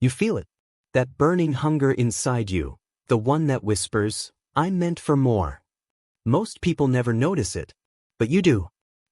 You feel it. That burning hunger inside you, the one that whispers, "I'm meant for more." Most people never notice it, but you do.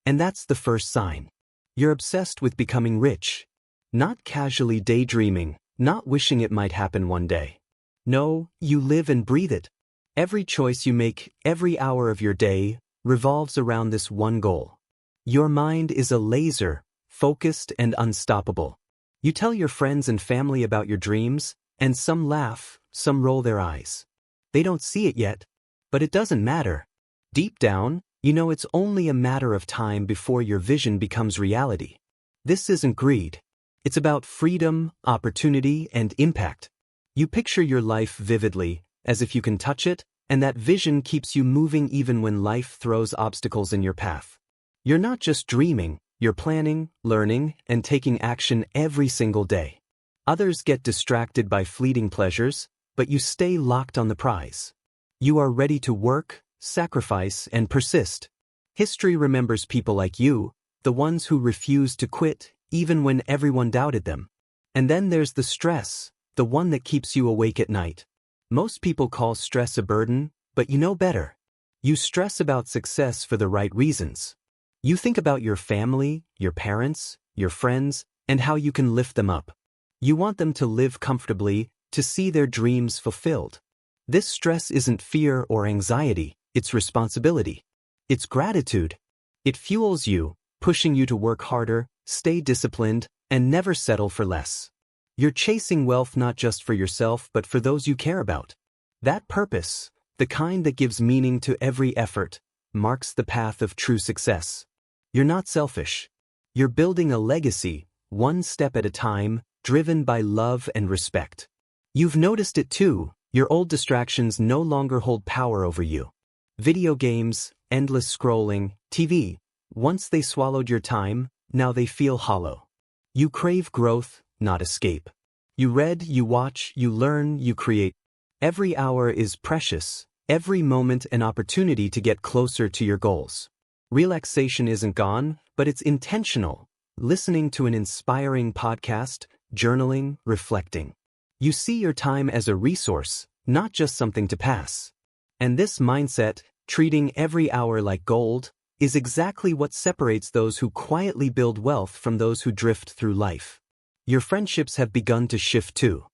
And that's the first sign. You're obsessed with becoming rich. Not casually daydreaming, not wishing it might happen one day. No, you live and breathe it. Every choice you make, every hour of your day, revolves around this one goal. Your mind is a laser, focused and unstoppable. You tell your friends and family about your dreams, and some laugh, some roll their eyes. They don't see it yet, but it doesn't matter. Deep down, you know it's only a matter of time before your vision becomes reality. This isn't greed. It's about freedom, opportunity, and impact. You picture your life vividly, as if you can touch it, and that vision keeps you moving even when life throws obstacles in your path. You're not just dreaming, you're planning, learning, and taking action every single day. Others get distracted by fleeting pleasures, but you stay locked on the prize. You are ready to work, sacrifice, and persist. History remembers people like you, the ones who refused to quit, even when everyone doubted them. And then there's the stress, the one that keeps you awake at night. Most people call stress a burden, but you know better. You stress about success for the right reasons. You think about your family, your parents, your friends, and how you can lift them up. You want them to live comfortably, to see their dreams fulfilled. This stress isn't fear or anxiety, it's responsibility. It's gratitude. It fuels you, pushing you to work harder, stay disciplined, and never settle for less. You're chasing wealth not just for yourself but for those you care about. That purpose, the kind that gives meaning to every effort, marks the path of true success. You're not selfish. You're building a legacy, one step at a time, driven by love and respect. You've noticed it too, your old distractions no longer hold power over you. Video games, endless scrolling, TV, once they swallowed your time, now they feel hollow. You crave growth, not escape. You read, you watch, you learn, you create. Every hour is precious, every moment an opportunity to get closer to your goals. Relaxation isn't gone, but it's intentional. Listening to an inspiring podcast, journaling, reflecting. You see your time as a resource, not just something to pass. And this mindset, treating every hour like gold, is exactly what separates those who quietly build wealth from those who drift through life. Your friendships have begun to shift too.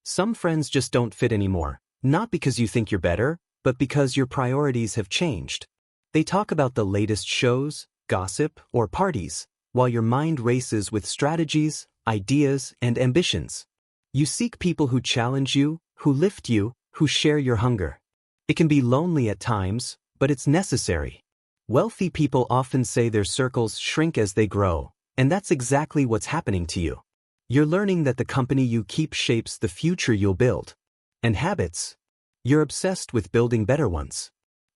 Some friends just don't fit anymore, not because you think you're better, but because your priorities have changed. They talk about the latest shows, gossip, or parties, while your mind races with strategies, ideas, and ambitions. You seek people who challenge you, who lift you, who share your hunger. It can be lonely at times, but it's necessary. Wealthy people often say their circles shrink as they grow, and that's exactly what's happening to you. You're learning that the company you keep shapes the future you'll build. And habits. You're obsessed with building better ones.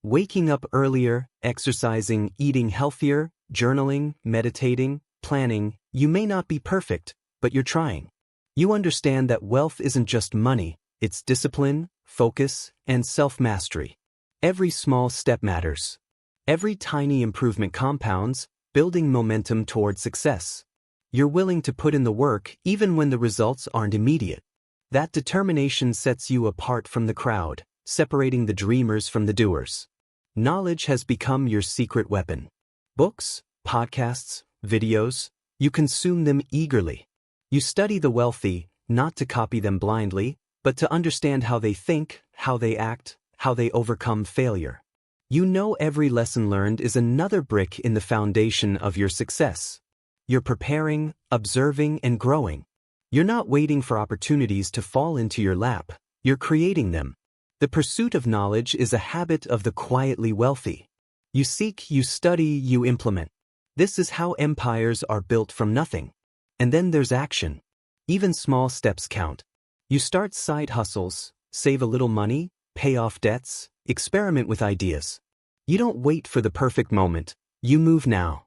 Waking up earlier, exercising, eating healthier, journaling, meditating, planning. You may not be perfect, but you're trying. You understand that wealth isn't just money, it's discipline, focus, and self-mastery. Every small step matters. Every tiny improvement compounds, building momentum toward success. You're willing to put in the work even when the results aren't immediate. That determination sets you apart from the crowd, separating the dreamers from the doers. Knowledge has become your secret weapon. Books, podcasts, videos, you consume them eagerly. You study the wealthy, not to copy them blindly, but to understand how they think, how they act, how they overcome failure. You know every lesson learned is another brick in the foundation of your success. You're preparing, observing, and growing. You're not waiting for opportunities to fall into your lap, you're creating them. The pursuit of knowledge is a habit of the quietly wealthy. You seek, you study, you implement. This is how empires are built from nothing. And then there's action. Even small steps count. You start side hustles, save a little money, pay off debts, experiment with ideas. You don't wait for the perfect moment, you move now.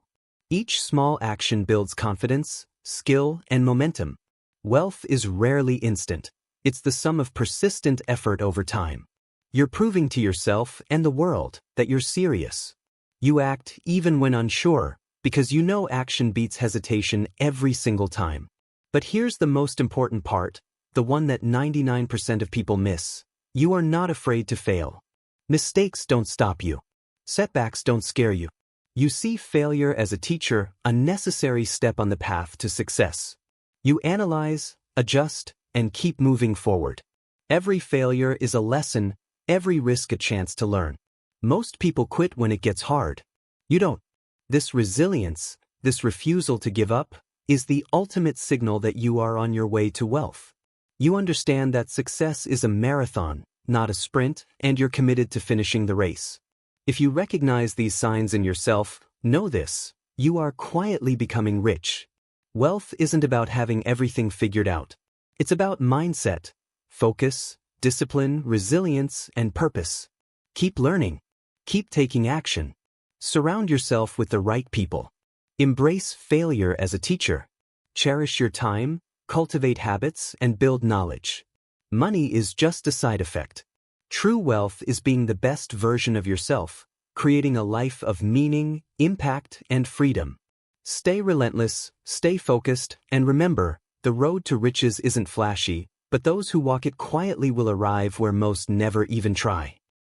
Each small action builds confidence, skill, and momentum. Wealth is rarely instant. It's the sum of persistent effort over time. You're proving to yourself and the world that you're serious. You act even when unsure, because you know action beats hesitation every single time. But here's the most important part. the one that 99% of people miss. You are not afraid to fail. Mistakes don't stop you. Setbacks don't scare you. You see failure as a teacher, a necessary step on the path to success. You analyze, adjust, and keep moving forward. Every failure is a lesson, every risk a chance to learn. Most people quit when it gets hard. You don't. This resilience, this refusal to give up, is the ultimate signal that you are on your way to wealth. You understand that success is a marathon, not a sprint, and you're committed to finishing the race. If you recognize these signs in yourself, know this: you are quietly becoming rich. Wealth isn't about having everything figured out. It's about mindset, focus, discipline, resilience, and purpose. Keep learning. Keep taking action. Surround yourself with the right people. Embrace failure as a teacher. Cherish your time, cultivate habits, and build knowledge. Money is just a side effect. True wealth is being the best version of yourself, creating a life of meaning, impact, and freedom. Stay relentless, stay focused, and remember, the road to riches isn't flashy, but those who walk it quietly will arrive where most never even try.